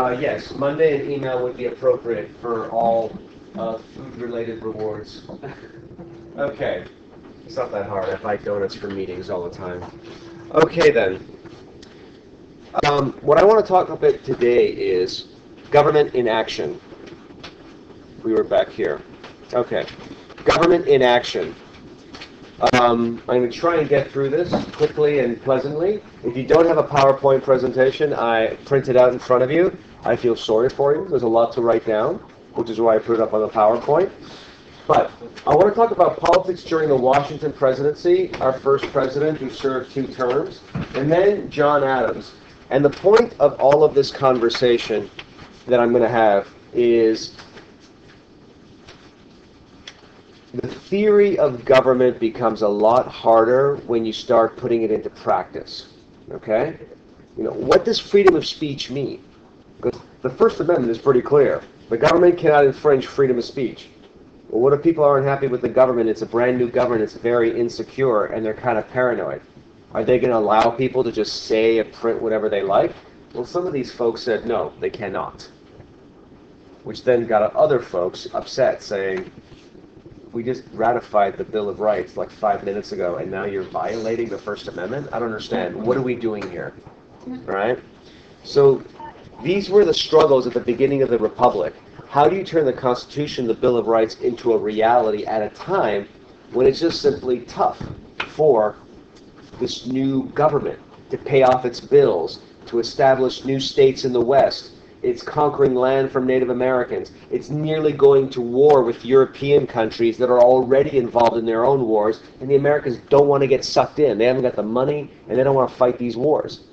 Yes, Monday and email would be appropriate for all food-related rewards. Okay. It's not that hard. I buy donuts for meetings all the time. Okay, then. What I want to talk about today is government in action. We were back here. Okay. Government in action. I'm going to try and get through this quickly and pleasantly. If you don't have a PowerPoint presentation, I printed out in front of you. I feel sorry for you. There's a lot to write down, which is why I put it up on the PowerPoint. But I want to talk about politics during the Washington presidency, our first president who served 2 terms, and then John Adams. And the point of all of this conversation that I'm going to have is the theory of government becomes a lot harder when you start putting it into practice. Okay? What does freedom of speech mean? Because the First Amendment is pretty clear. The government cannot infringe freedom of speech. Well, what if people aren't happy with the government? It's a brand new government. It's very insecure, and they're kind of paranoid. Are they going to allow people to just say and print whatever they like? Well, some of these folks said no, they cannot. Which then got other folks upset, saying, we just ratified the Bill of Rights like 5 minutes ago, and now you're violating the First Amendment? I don't understand. What are we doing here? All right? So these were the struggles at the beginning of the Republic. How do you turn the Constitution, the Bill of Rights, into a reality at a time when it's just simply tough for this new government to pay off its bills, to establish new states in the West? It's conquering land from Native Americans. It's nearly going to war with European countries that are already involved in their own wars, and the Americans don't want to get sucked in. They haven't got the money, and they don't want to fight these wars.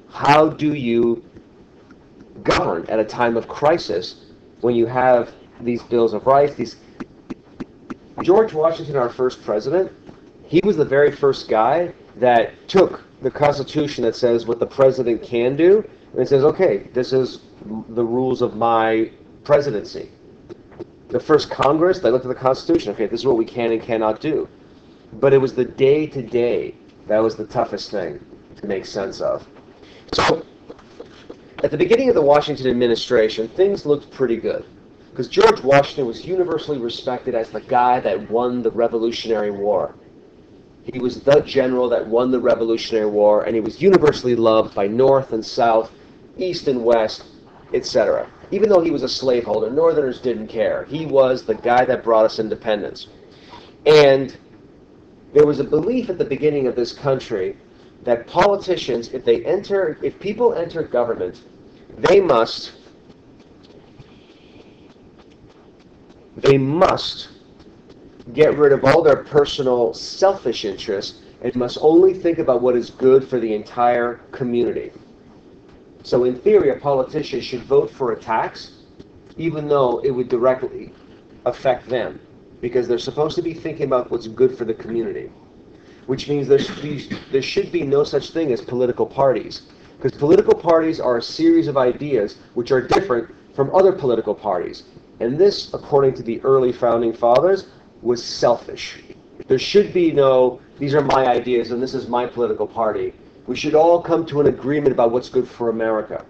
How do you govern at a time of crisis when you have these bills of rights? George Washington, our first president, he was the very first guy that took the Constitution that says what the president can do, and it says, okay, this is the rules of my presidency. The first Congress, they looked at the Constitution, okay, this is what we can and cannot do. But it was the day-to-day that was the toughest thing to make sense of. So, at the beginning of the Washington administration, things looked pretty good, because George Washington was universally respected as the guy that won the Revolutionary War. He was the general that won the Revolutionary War, and he was universally loved by North and South, East and West, etc. Even though he was a slaveholder, Northerners didn't care. He was the guy that brought us independence. And there was a belief at the beginning of this country that politicians, if people enter government, they must get rid of all their personal selfish interests and must only think about what is good for the entire community. So in theory, a politician should vote for a tax even though it would directly affect them, because they're supposed to be thinking about what's good for the community. Which means there should be no such thing as political parties, because political parties are a series of ideas which are different from other political parties. And this, according to the early founding fathers, was selfish. There should be no, these are my ideas and this is my political party. We should all come to an agreement about what's good for America.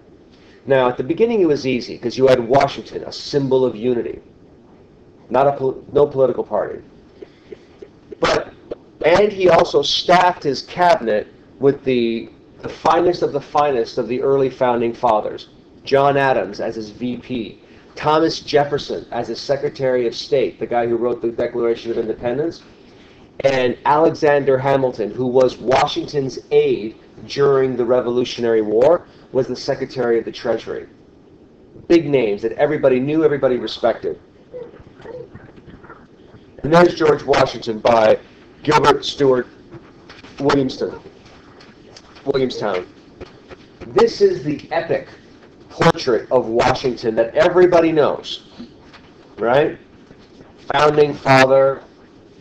Now, at the beginning it was easy, because you had Washington, a symbol of unity. No political party. And he also staffed his cabinet with the finest of the early founding fathers. John Adams as his VP. Thomas Jefferson as his Secretary of State, the guy who wrote the Declaration of Independence. And Alexander Hamilton, who was Washington's aide during the Revolutionary War, was the Secretary of the Treasury. Big names that everybody knew, everybody respected. And there's George Washington by Gilbert Stuart Williamstown. This is the epic portrait of Washington that everybody knows, right? Founding father,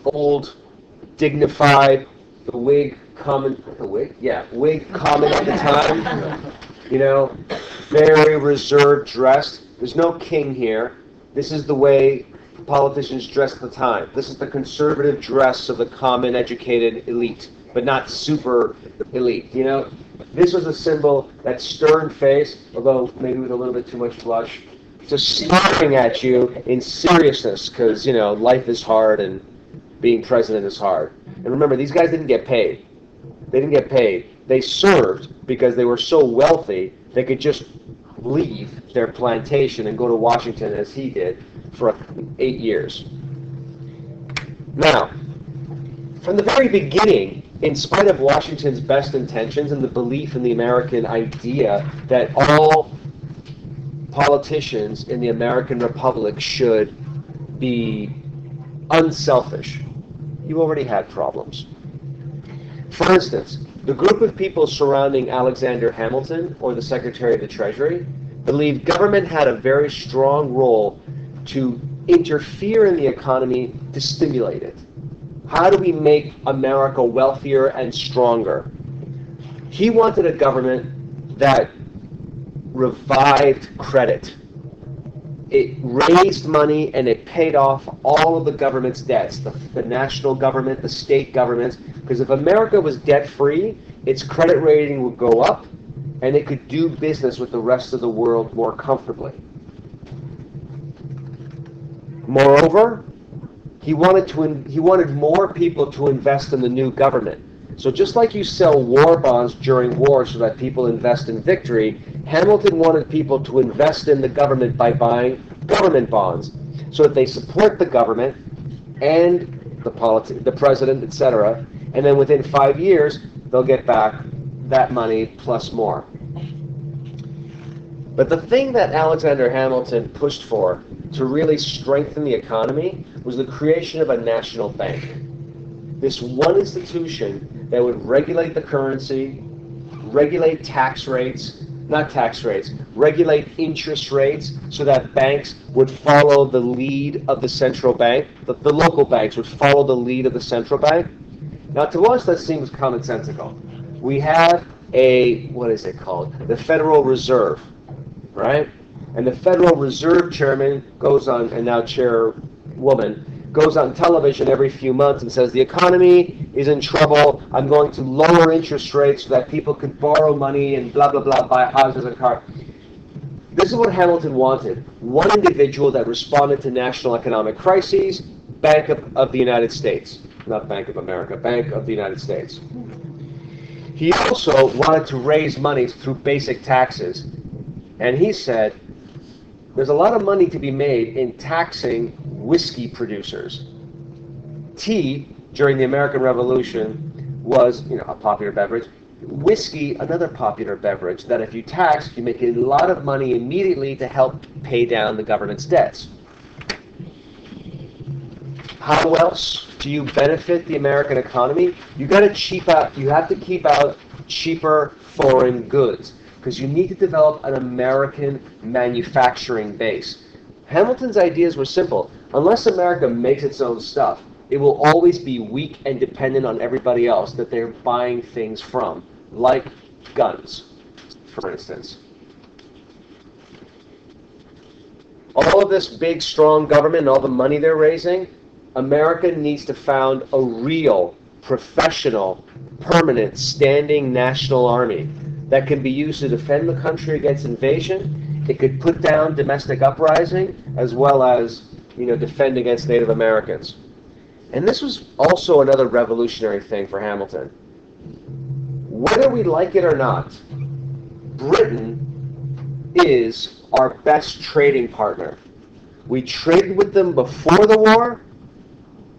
old, dignified, Whig common at the time, very reserved dressed. There's no king here. This is the way politicians dressed at the time. This is the conservative dress of the common educated elite, but not super elite. This was a symbol, that stern face, although maybe with a little bit too much blush, just staring at you in seriousness, because, you know, life is hard and being president is hard. And remember, these guys didn't get paid. They didn't get paid. They served because they were so wealthy they could just leave their plantation and go to Washington, as he did, for 8 years. Now, from the very beginning, in spite of Washington's best intentions and the belief in the American idea that all politicians in the American Republic should be unselfish, you already had problems. For instance, the group of people surrounding Alexander Hamilton, or the Secretary of the Treasury, believed government had a very strong role to interfere in the economy to stimulate it. How do we make America wealthier and stronger? He wanted a government that revived credit. It raised money and it paid off all of the government's debts, the national government, the state governments, because if America was debt-free, its credit rating would go up and it could do business with the rest of the world more comfortably. Moreover, he wanted more people to invest in the new government. So just like you sell war bonds during war so that people invest in victory, Hamilton wanted people to invest in the government by buying government bonds so that they support the government and the president, etc. And then within 5 years, they'll get back that money plus more. But the thing that Alexander Hamilton pushed for to really strengthen the economy was the creation of a national bank. This one institution that would regulate the currency, regulate regulate interest rates so that banks would follow the lead of the central bank. The local banks would follow the lead of the central bank. Now, to us, that seems commonsensical. We have what is it called? The Federal Reserve, right? And the Federal Reserve chairman goes on, and now chairwoman, goes on television every few months and says, the economy is in trouble, I'm going to lower interest rates so that people could borrow money and blah, blah, blah, buy houses and cars. This is what Hamilton wanted. One individual that responded to national economic crises, Bank of the United States. Not Bank of America, Bank of the United States. He also wanted to raise money through basic taxes. And he said, there's a lot of money to be made in taxing whiskey producers. Tea, during the American Revolution, was a popular beverage. Whiskey, another popular beverage, that if you tax, you make a lot of money immediately to help pay down the government's debts. How else do you benefit the American economy? You have to keep out cheaper foreign goods, because you need to develop an American manufacturing base. Hamilton's ideas were simple. Unless America makes its own stuff, it will always be weak and dependent on everybody else that they're buying things from, like guns, for instance. All of this big, strong government and all the money they're raising, America needs to found a real, professional, permanent, standing national army that can be used to defend the country against invasion. It could put down domestic uprising, as well as defend against Native Americans. And this was also another revolutionary thing for Hamilton. Whether we like it or not, Britain is our best trading partner. We traded with them before the war,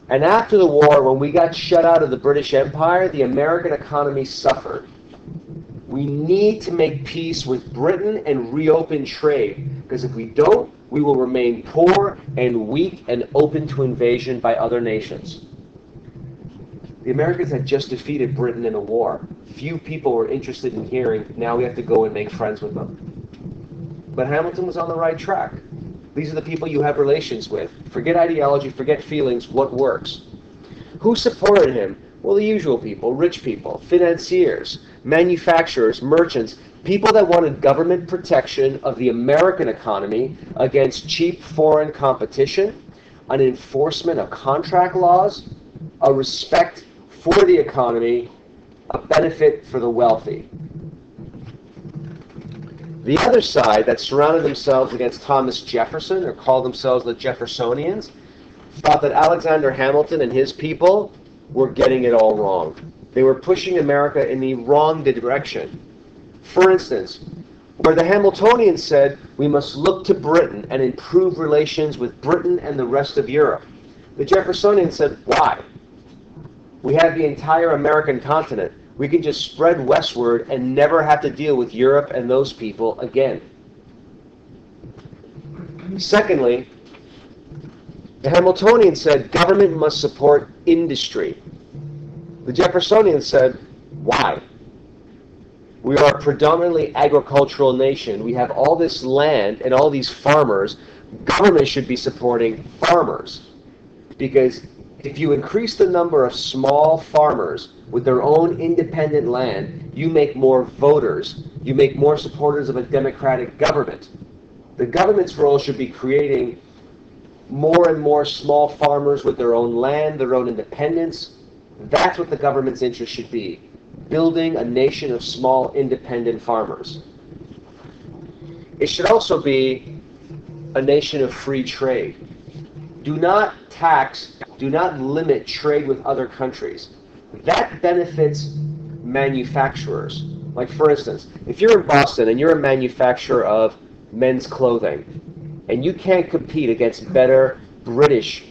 and after the war, when we got shut out of the British Empire, the American economy suffered. We need to make peace with Britain and reopen trade, because if we don't, we will remain poor and weak and open to invasion by other nations. The Americans had just defeated Britain in a war. Few people were interested in hearing, now we have to go and make friends with them. But Hamilton was on the right track. These are the people you have relations with. Forget ideology, forget feelings, what works? Who supported him? Well, the usual people, rich people, financiers, manufacturers, merchants, people that wanted government protection of the American economy against cheap foreign competition, an enforcement of contract laws, a respect for the economy, a benefit for the wealthy. The other side that surrounded themselves against Thomas Jefferson, or called themselves the Jeffersonians, thought that Alexander Hamilton and his people were getting it all wrong. They were pushing America in the wrong direction. For instance, where the Hamiltonians said we must look to Britain and improve relations with Britain and the rest of Europe, the Jeffersonians said, why? We have the entire American continent. We can just spread westward and never have to deal with Europe and those people again. Secondly, the Hamiltonians said government must support industry. The Jeffersonians said, why? We are a predominantly agricultural nation. We have all this land and all these farmers. Government should be supporting farmers. Because if you increase the number of small farmers with their own independent land, you make more voters. You make more supporters of a democratic government. The government's role should be creating more and more small farmers with their own land, their own independence. That's what the government's interest should be. Building a nation of small independent farmers. It should also be a nation of free trade. Do not tax, do not limit trade with other countries. That benefits manufacturers. Like for instance, if you're in Boston and you're a manufacturer of men's clothing, and you can't compete against better British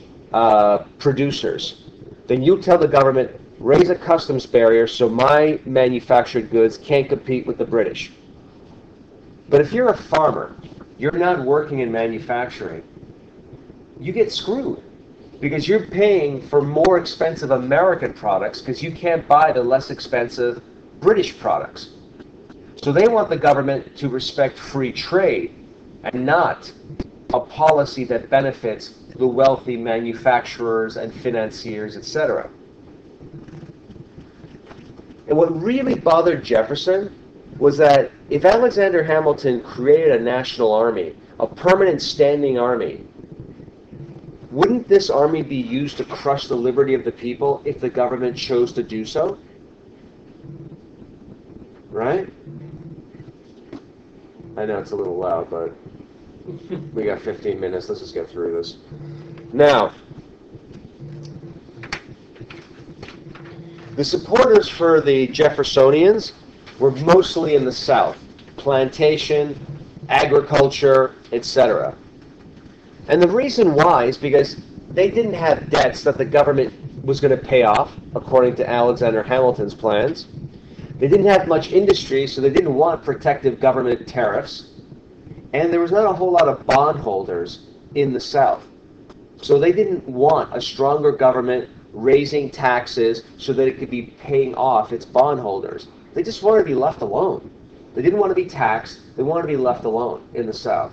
producers, then you tell the government, raise a customs barrier so my manufactured goods can't compete with the British. But if you're a farmer, you're not working in manufacturing, you get screwed because you're paying for more expensive American products because you can't buy the less expensive British products. So they want the government to respect free trade and not a policy that benefits the wealthy manufacturers and financiers, etc. And what really bothered Jefferson was that if Alexander Hamilton created a national army, a permanent standing army, wouldn't this army be used to crush the liberty of the people if the government chose to do so? Right? I know it's a little loud, but we got 15 minutes. Let's just get through this. Now, the supporters for the Jeffersonians were mostly in the South. Plantation, agriculture, etc. And the reason why is because they didn't have debts that the government was going to pay off, according to Alexander Hamilton's plans. They didn't have much industry, so they didn't want protective government tariffs. And there was not a whole lot of bondholders in the South. So they didn't want a stronger government raising taxes so that it could be paying off its bondholders. They just wanted to be left alone. They didn't want to be taxed. They wanted to be left alone in the South.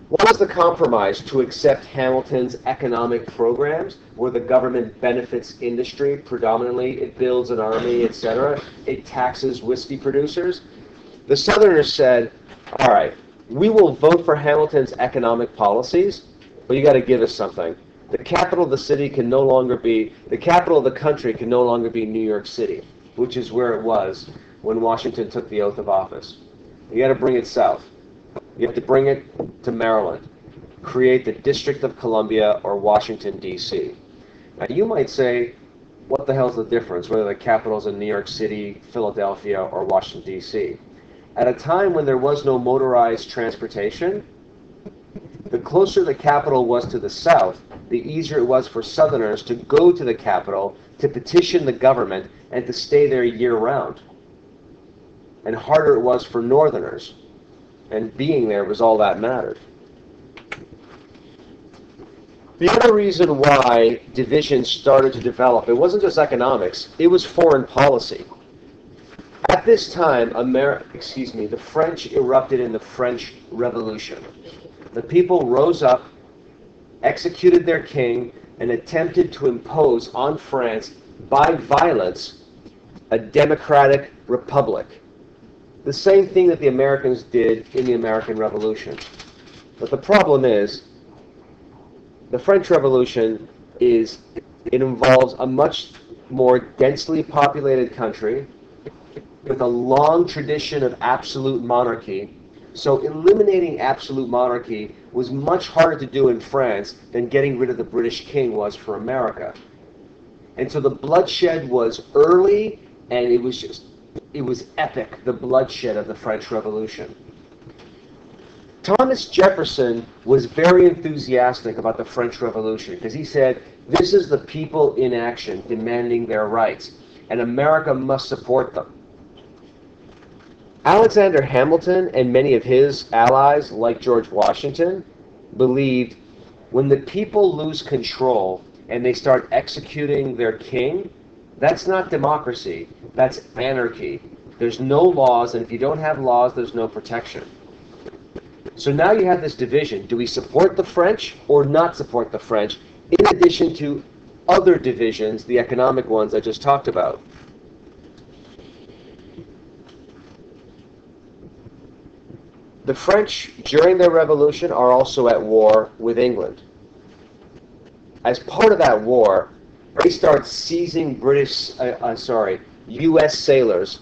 What was the compromise? To accept Hamilton's economic programs where the government benefits industry predominantly, it builds an army, etc. It taxes whiskey producers. The Southerners said, all right, we will vote for Hamilton's economic policies, but you got to give us something. The capital of the city can no longer be, the capital of the country can no longer be New York City, which is where it was when Washington took the oath of office. You got to bring it south. You have to bring it to Maryland. Create the District of Columbia or Washington, D.C. Now you might say, what the hell's the difference whether the capital's in New York City, Philadelphia, or Washington, D.C.? At a time when there was no motorized transportation, the closer the capital was to the south, the easier it was for Southerners to go to the capital, to petition the government, and to stay there year-round. And harder it was for Northerners. And being there was all that mattered. The other reason why divisions started to develop, it wasn't just economics, it was foreign policy. At this time, the French erupted in the French Revolution. The people rose up, executed their king, and attempted to impose on France, by violence, a democratic republic. The same thing that the Americans did in the American Revolution. But the problem is, the French Revolution it involves a much more densely populated country with a long tradition of absolute monarchy. So eliminating absolute monarchy was much harder to do in France than getting rid of the British king was for America. And so the bloodshed was early, and it was epic, the bloodshed of the French Revolution. Thomas Jefferson was very enthusiastic about the French Revolution because he said, this is the people in action demanding their rights, and America must support them. Alexander Hamilton and many of his allies, like George Washington, believed when the people lose control and they start executing their king, that's not democracy, that's anarchy. There's no laws, and if you don't have laws, there's no protection. So now you have this division. Do we support the French or not support the French, in addition to other divisions, the economic ones I just talked about? The French, during their revolution, are also at war with England. As part of that war, they start seizing U.S. sailors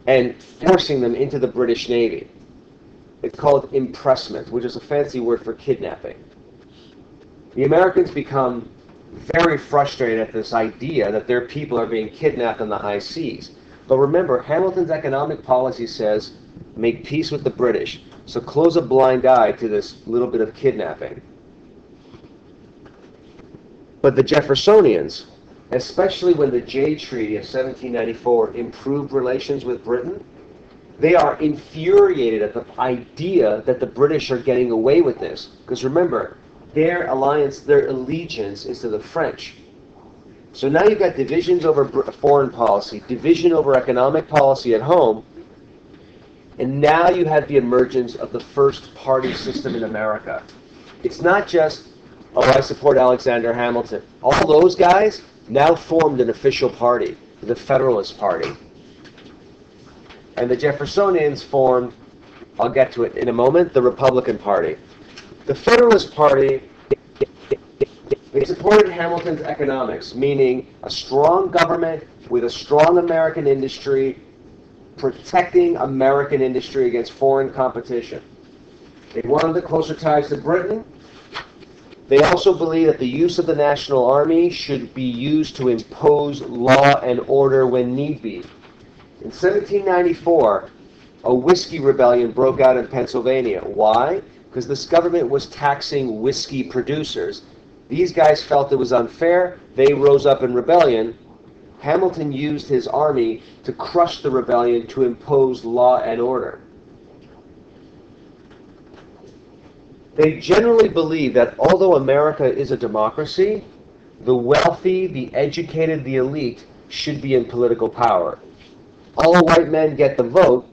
and forcing them into the British Navy. It's called impressment, which is a fancy word for kidnapping. The Americans become very frustrated at this idea that their people are being kidnapped on the high seas. But remember, Hamilton's economic policy says, make peace with the British. So close a blind eye to this little bit of kidnapping. But the Jeffersonians, especially when the Jay Treaty of 1794 improved relations with Britain, they are infuriated at the idea that the British are getting away with this. Because remember, their alliance, their allegiance is to the French. So now you've got divisions over foreign policy, division over economic policy at home, and now you have the emergence of the first party system in America. It's not just, oh, I support Alexander Hamilton. All those guys now formed an official party, the Federalist Party. And the Jeffersonians formed, I'll get to it in a moment, the Republican Party. The Federalist Party, they supported Hamilton's economics, meaning a strong government with a strong American industry, protecting American industry against foreign competition. They wanted the closer ties to Britain. They also believed that the use of the National Army should be used to impose law and order when need be. In 1794, a whiskey rebellion broke out in Pennsylvania. Why? Because this government was taxing whiskey producers. These guys felt it was unfair. They rose up in rebellion. Hamilton used his army to crush the rebellion to impose law and order. They generally believe that although America is a democracy, the wealthy, the educated, the elite should be in political power. All white men get the vote,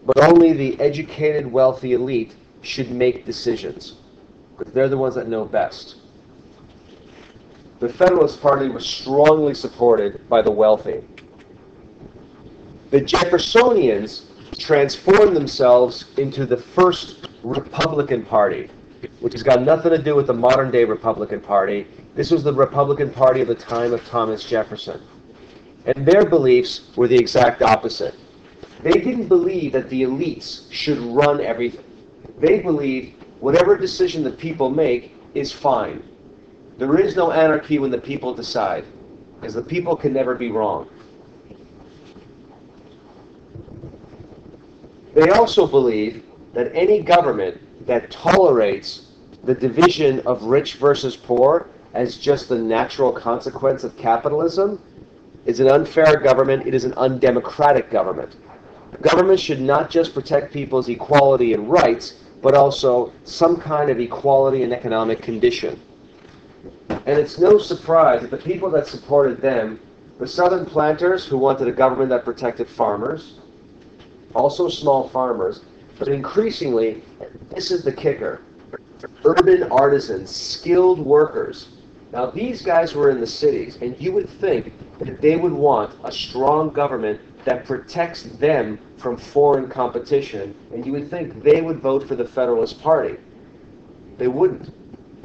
but only the educated, wealthy elite should make decisions, because they're the ones that know best. The Federalist Party was strongly supported by the wealthy. The Jeffersonians transformed themselves into the first Republican Party, which has got nothing to do with the modern-day Republican Party. This was the Republican Party of the time of Thomas Jefferson. And their beliefs were the exact opposite. They didn't believe that the elites should run everything. They believed whatever decision the people make is fine. There is no anarchy when the people decide, because the people can never be wrong. They also believe that any government that tolerates the division of rich versus poor as just the natural consequence of capitalism is an unfair government. It is an undemocratic government. Government should not just protect people's equality and rights, but also some kind of equality and economic condition. And it's no surprise that the people that supported them, the Southern planters who wanted a government that protected farmers, also small farmers, but increasingly, this is the kicker, urban artisans, skilled workers. Now these guys were in the cities, and you would think that they would want a strong government that protects them from foreign competition, and you would think they would vote for the Federalist Party. They wouldn't,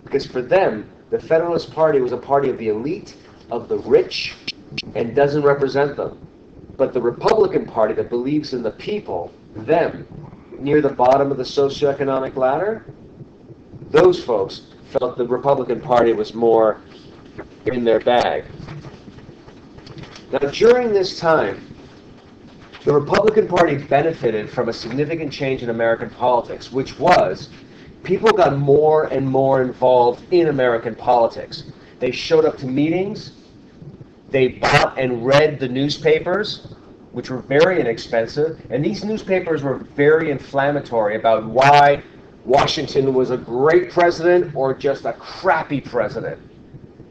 because for them, the Federalist Party was a party of the elite, of the rich, and doesn't represent them. But the Republican Party that believes in the people, them, near the bottom of the socioeconomic ladder, those folks felt the Republican Party was more in their bag. Now, during this time, the Republican Party benefited from a significant change in American politics, which was people got more and more involved in American politics. They showed up to meetings. They bought and read the newspapers, which were very inexpensive, and these newspapers were very inflammatory about why Washington was a great president or just a crappy president.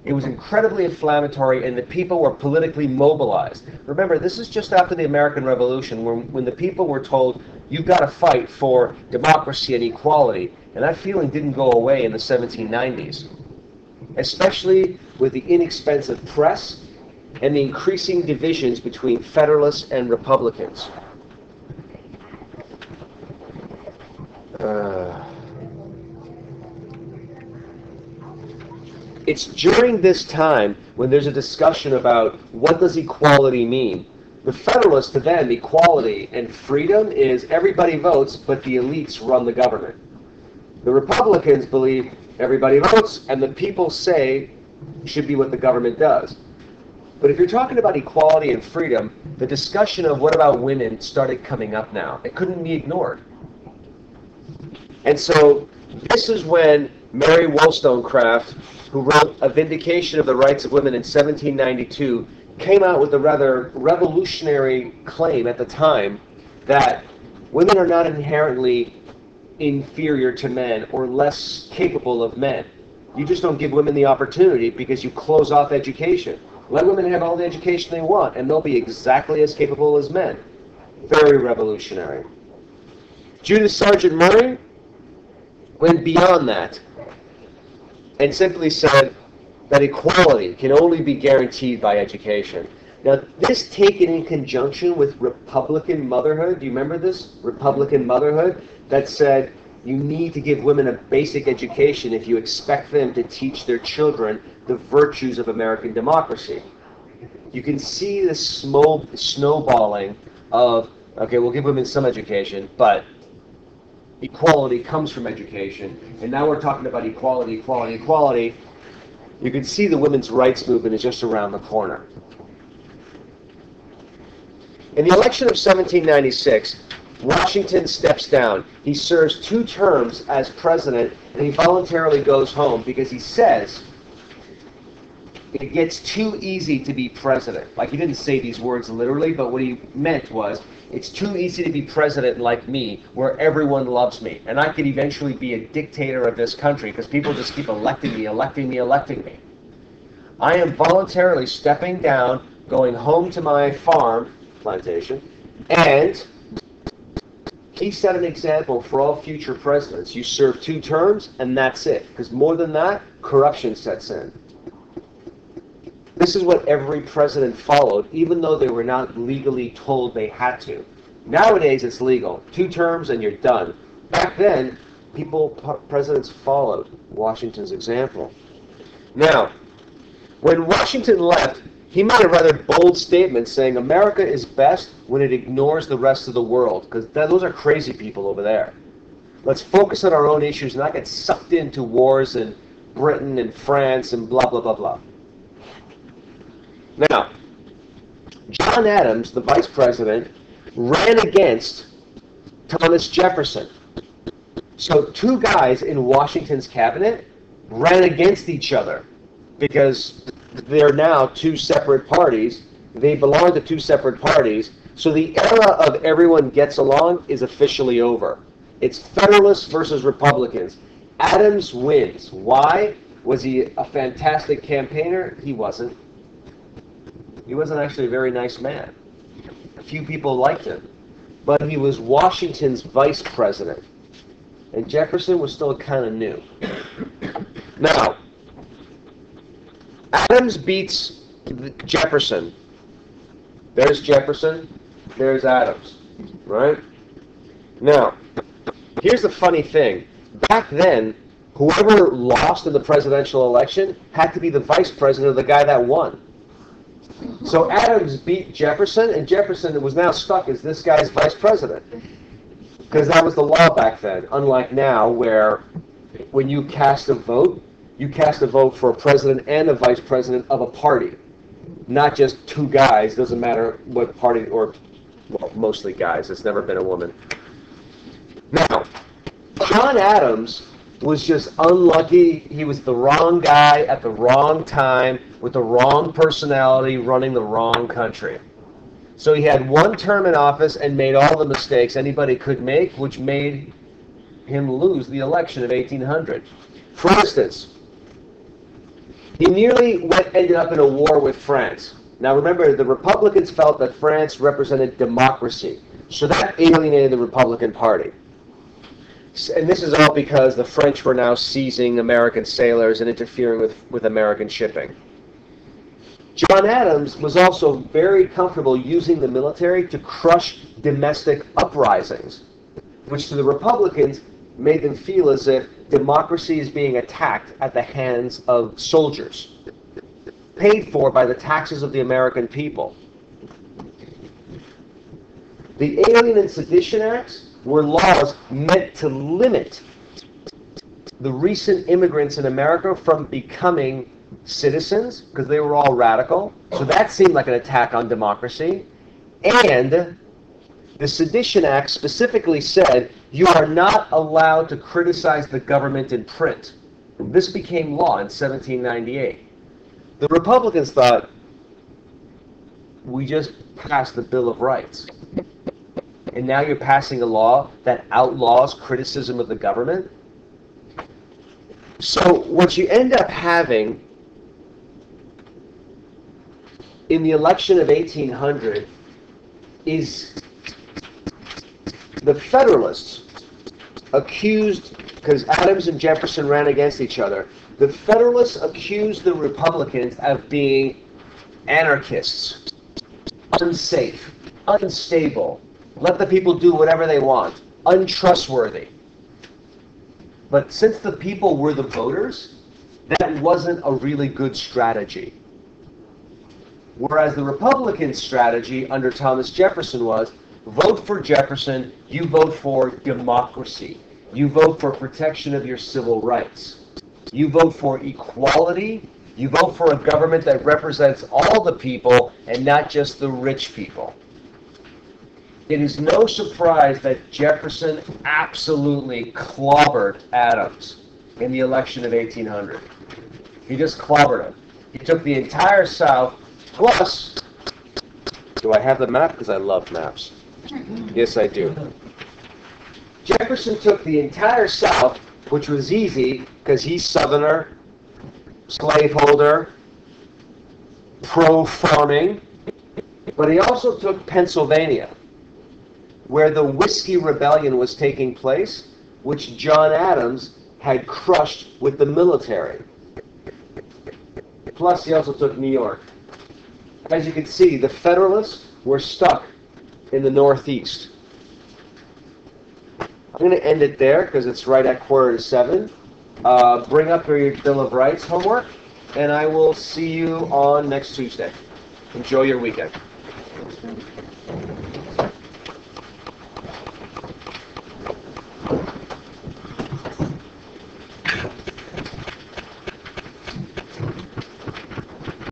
It was incredibly inflammatory, and the people were politically mobilized. Remember, this is just after the American Revolution, when the people were told, you've got to fight for democracy and equality, and that feeling didn't go away in the 1790s, especially with the inexpensive press and the increasing divisions between Federalists and Republicans. It's during this time when there's a discussion about what does equality mean. The Federalists, to them, equality and freedom is everybody votes, but the elites run the government. The Republicans believe everybody votes, and the people say should be what the government does. But if you're talking about equality and freedom, the discussion of what about women started coming up now. It couldn't be ignored. And so this is when Mary Wollstonecraft, who wrote A Vindication of the Rights of Women in 1792, came out with a rather revolutionary claim at the time that women are not inherently inferior to men or less capable of men. You just don't give women the opportunity because you close off education. Let women have all the education they want, and they'll be exactly as capable as men. Very revolutionary. Judith Sargent Murray went beyond that and simply said that equality can only be guaranteed by education. Now, this taken in conjunction with Republican motherhood, do you remember this? Republican motherhood, that said you need to give women a basic education if you expect them to teach their children the virtues of American democracy. You can see the snowballing of, okay, we'll give women some education, but equality comes from education, and now we're talking about equality, equality, equality. You can see the women's rights movement is just around the corner. In the election of 1796, Washington steps down. He serves 2 terms as president, and he voluntarily goes home because he says it gets too easy to be president. Like, he didn't say these words literally, but what he meant was, it's too easy to be president like me, where everyone loves me, and I could eventually be a dictator of this country because people just keep electing me, electing me, electing me. I am voluntarily stepping down, going home to my farm, plantation, and he set an example for all future presidents. You serve 2 terms, and that's it, because more than that, corruption sets in. This is what every president followed, even though they were not legally told they had to. Nowadays, it's legal. 2 terms and you're done. Back then, presidents followed Washington's example. Now, when Washington left, he made a rather bold statement saying America is best when it ignores the rest of the world, because those are crazy people over there. Let's focus on our own issues and not get sucked into wars in Britain and France and blah, blah, blah, blah. Now, John Adams, the vice president, ran against Thomas Jefferson. So 2 guys in Washington's cabinet ran against each other because they're now 2 separate parties. They belong to 2 separate parties. So the era of everyone gets along is officially over. It's Federalists versus Republicans. Adams wins. Why? Was he a fantastic campaigner? He wasn't. He wasn't actually a very nice man. A few people liked him. But he was Washington's vice president. And Jefferson was still kind of new. Now, Adams beats Jefferson. There's Jefferson. There's Adams. Right? Now, here's the funny thing. Back then, whoever lost in the presidential election had to be the vice president of the guy that won. So Adams beat Jefferson, and Jefferson was now stuck as this guy's vice president. Because that was the law back then, unlike now where when you cast a vote for a president and a vice president of a party, not just two guys, doesn't matter what party, or well, mostly guys, it's never been a woman. Now, John Adams was just unlucky. He was the wrong guy at the wrong time with the wrong personality running the wrong country. So he had one term in office and made all the mistakes anybody could make, which made him lose the election of 1800. For instance, he nearly ended up in a war with France. Now remember, the Republicans felt that France represented democracy, so that alienated the Republican Party. And this is all because the French were now seizing American sailors and interfering with American shipping. John Adams was also very comfortable using the military to crush domestic uprisings, which to the Republicans made them feel as if democracy is being attacked at the hands of soldiers, paid for by the taxes of the American people. The Alien and Sedition Acts were laws meant to limit the recent immigrants in America from becoming citizens, because they were all radical. So that seemed like an attack on democracy. And the Sedition Act specifically said you are not allowed to criticize the government in print. This became law in 1798. The Republicans thought, we just passed the Bill of Rights. And now you're passing a law that outlaws criticism of the government? So what you end up having in the election of 1800 is the Federalists accused, because Adams and Jefferson ran against each other, the Federalists accused the Republicans of being anarchists, unsafe, unstable, let the people do whatever they want, untrustworthy. But since the people were the voters, that wasn't a really good strategy. Whereas the Republican strategy under Thomas Jefferson was, vote for Jefferson, you vote for democracy. You vote for protection of your civil rights. You vote for equality. You vote for a government that represents all the people and not just the rich people. It is no surprise that Jefferson absolutely clobbered Adams in the election of 1800. He just clobbered him. He took the entire South, plus, do I have the map? Because I love maps. Yes, I do. Jefferson took the entire South, which was easy because he's Southerner, slaveholder, pro-farming, but he also took Pennsylvania, where the Whiskey Rebellion was taking place, which John Adams had crushed with the military. Plus, he also took New York. As you can see, the Federalists were stuck in the Northeast. I'm going to end it there because it's right at 6:45. Bring up your Bill of Rights homework, and I will see you on next Tuesday. Enjoy your weekend.